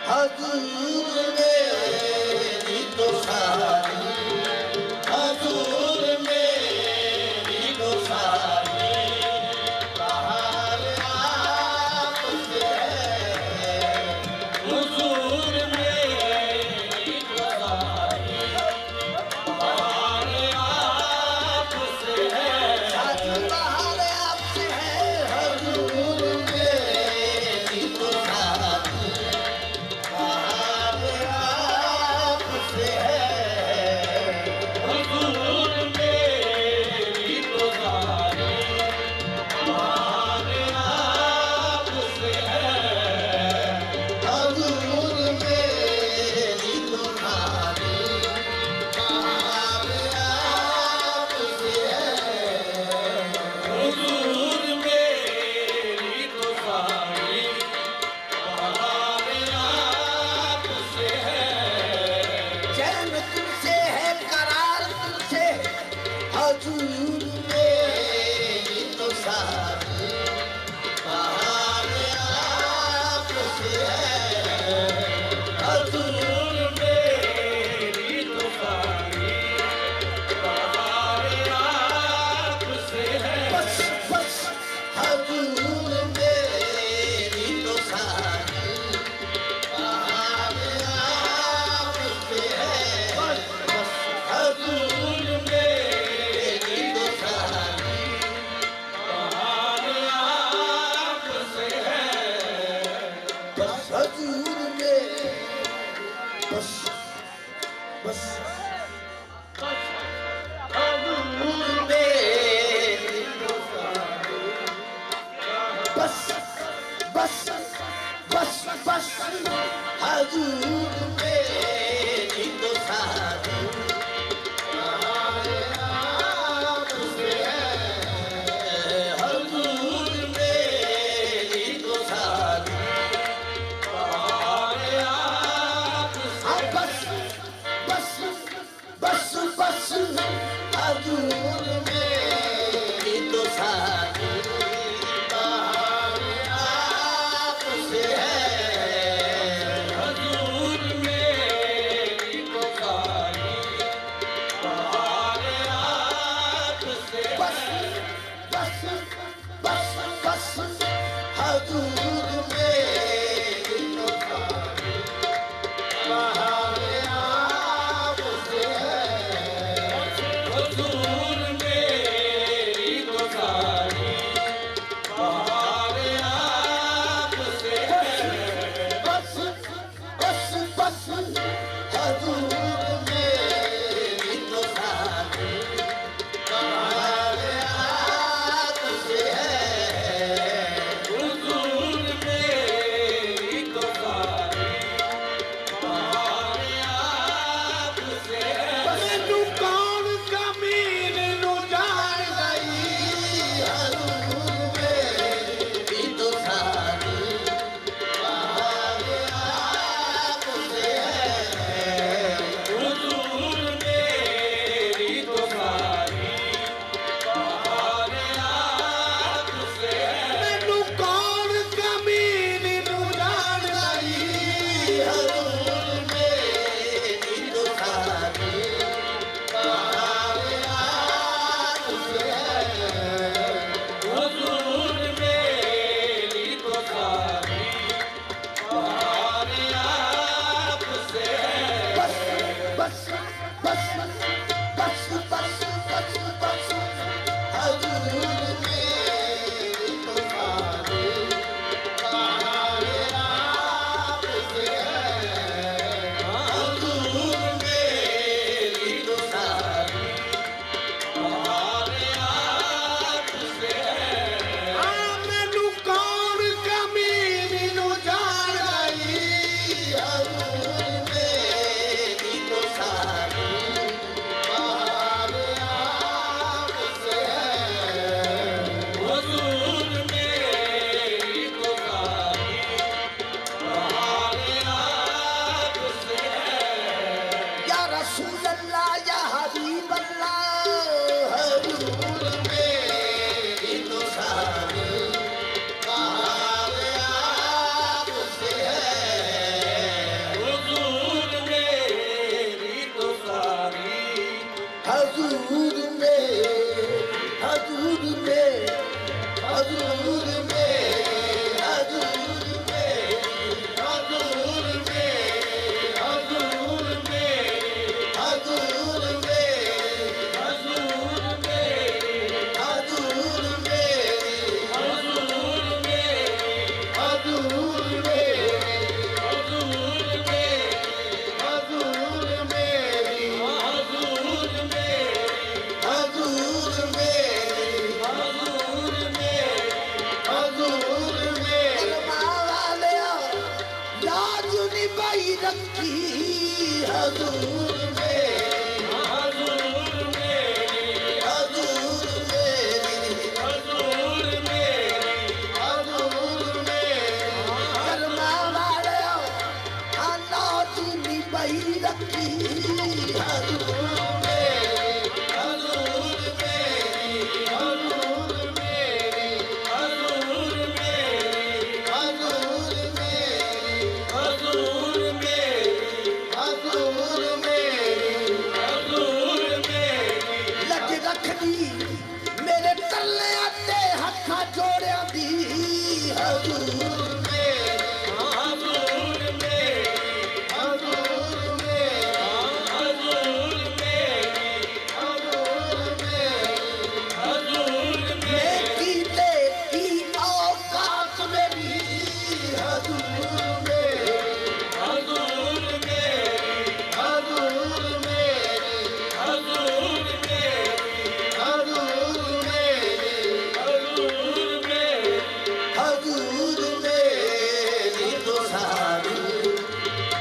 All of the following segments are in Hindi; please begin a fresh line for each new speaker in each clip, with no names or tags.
हजूर मेरी तो सारी, हजूर मेरी तो सारी बहार आपसे है। हुजूर मेरी तो सारी बहार आपसे है। सारी बहार आपसे है। हजूर मेरी तो सारी बहार आपसे है। हुजूर मेरी तो सारी बहार आपसे है। हजूर मेरी तो सारी बहार आपसे है। हुजूर मेरी तो सारी बहार आपसे है। चैन तुमसे है, करार तुमसे है। हजूर मेरी तो सारी बहार आपसे है। हजूर मेरी तो सारी बहार आपसे है। बस बस हजूर मेरी तो सारी बहार आपसे है। बस बस हजूर मेरी तो सारी बहार आपसे है। बस हजूर मेरी, बस बस हजूर मेरी तो सारी, बस बस बस बस हजूर मेरी तो सारी बहार आपसे है। हजूर मेरी तो सारी बहार आपसे है। बस बस बस बस हजूर मेरी तो सारी बहार आपसे है। हजूर मेरी नाज निभाई रखी हजूर मेरी, हजूर मेरी, हजूर मेरी, हजूर मेरी, हजूर मेरी। कर्मा वाले नाज निभाई रखी हजूर मेरी, हजूर मेरी, हजूर मेरी, हजूर मेरी, हजूर मेरी, हजूर मेरी, हजूर मेरी, हजूर मेरी। लज रखदी मेरे तले आते हत्था जोड़िया दी हजूर मेरी, हजूर मेरी, हजूर मेरी, हजूर मेरी, हजूर मेरी, हजूर मेरी। की औकात मेरी हजूर मेरी, हजूर मेरी, हजूर मेरी, हजूर मेरी, हजूर मेरी, हजूर मेरी, हजूर मेरी। तो सारी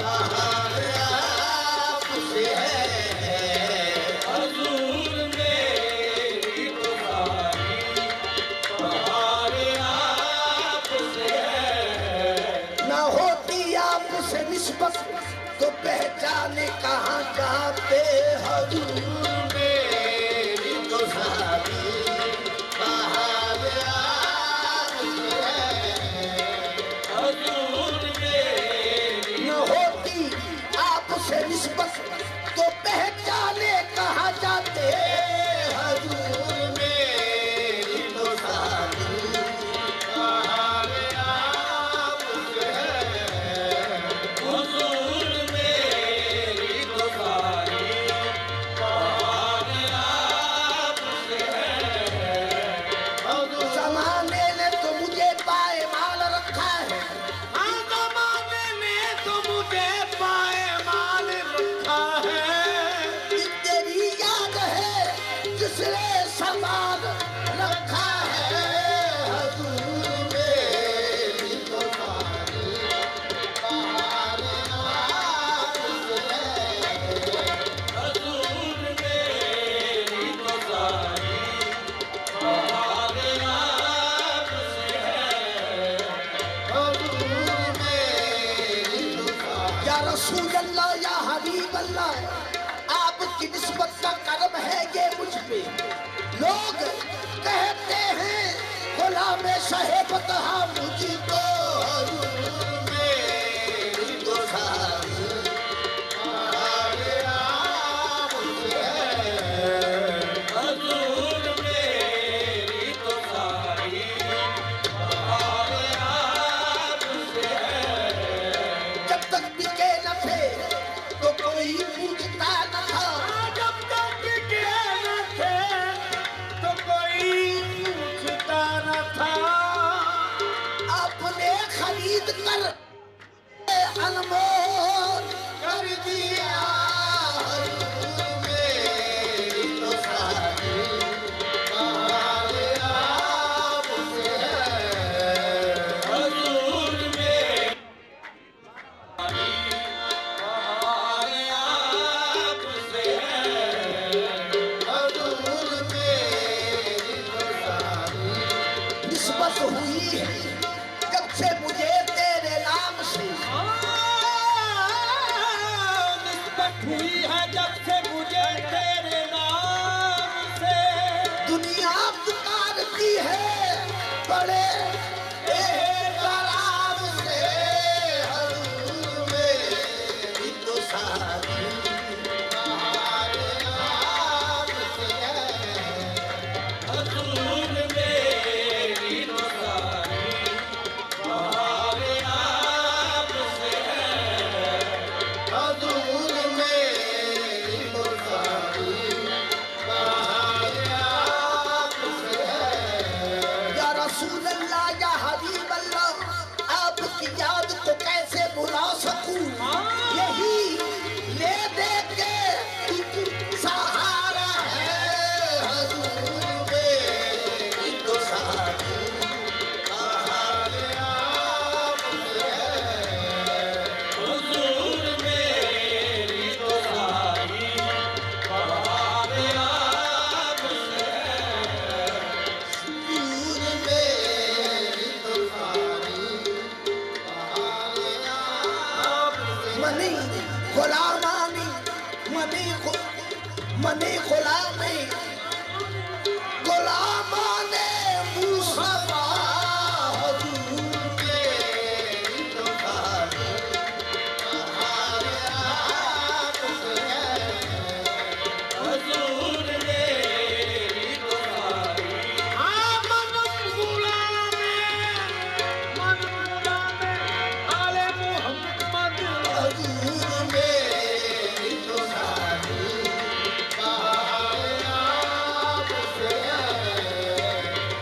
बहार आपसे है, हजूर मेरी तो सारी बहार आपसे है। ना होती आपसे निस्बत तो पहचाने कहाँ जाते हजूर मेरी तो सारी बहार आपसे है, हजूर मेरी। न होती आपसे निस्बत तो पहचाने कहाँ जाते हजूर मेरी तो सारी बहार आपसे है, हजूर मेरी तो सारी बहार आपसे है, हजूर। ज़माने ने तो मुझे पायमाल रखा है, हाँ ज़माने ने तो मुझे पायमाल रखा है। तेरी याद है किसने सवाल रखा है हजूर मेरी तो सारी बहार आपसे है, हजूर मेरी तो सारी बहार आपसे है, हजूर मेरी तो सारी। या रसूल अल्लाह या हबीब अल्लाह, आपकी निस्बत का करम है ये मुझ पे। लोग कहते हैं गुलाम साहेबत हाँ मुझको हजूर मेरी तो सारी बहार आपसे है, हजूर मेरी तो सारी बहार आपसे है। जब तक बिके न थे तो कोई पूछता न था, जब तक बिके न थे तो कोई पूछता न था। आपने खरीद कर अनमोल कर दिया हजूर मेरी तो सारी बहार आपसे है, हजूर मेरी बहार आपसे है, हजूर मेरी तो सारी। निस्बत हुई है जब से मुझे तेरे नाम से, निस्बत हुई है जब से मुझे तेरे नाम से। दुनिया पुकारती है बड़े एहतराम से हजूर मेरी तो सारी बहार आपसे है, हजूर मेरी तो सारी बहार आपसे है, हजूर मेरी तो मनी गुलामानी मनी गुलामी गुलामाने मुस्तफा हुजूर के दुखाने हमारे आपसे
हुजूर मेरी दुआरी मन गुलामे आले मोहम्मद
हुजूर मेरी दुखाने हमारे आपसे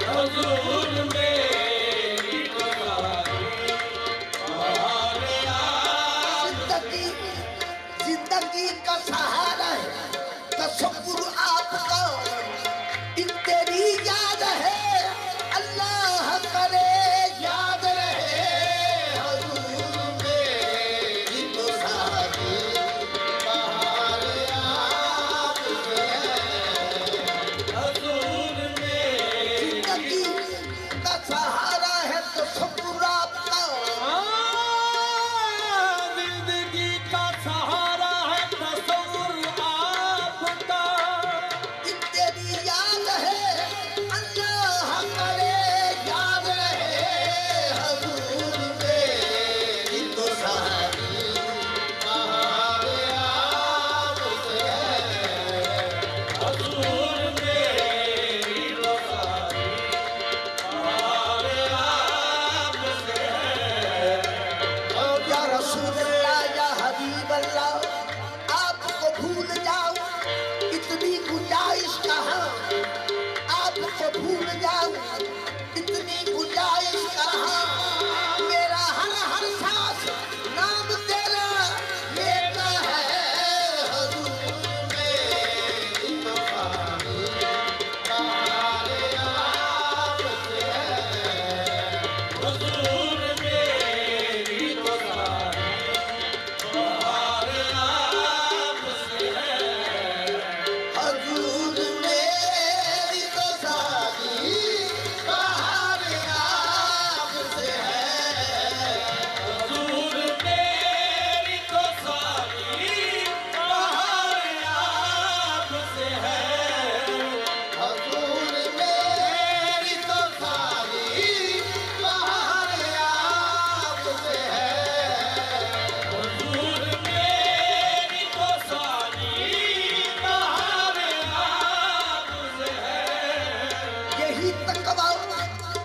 हुजूर मेरी दुआरी हमारे
जिंदगी जिंदगी का सहारा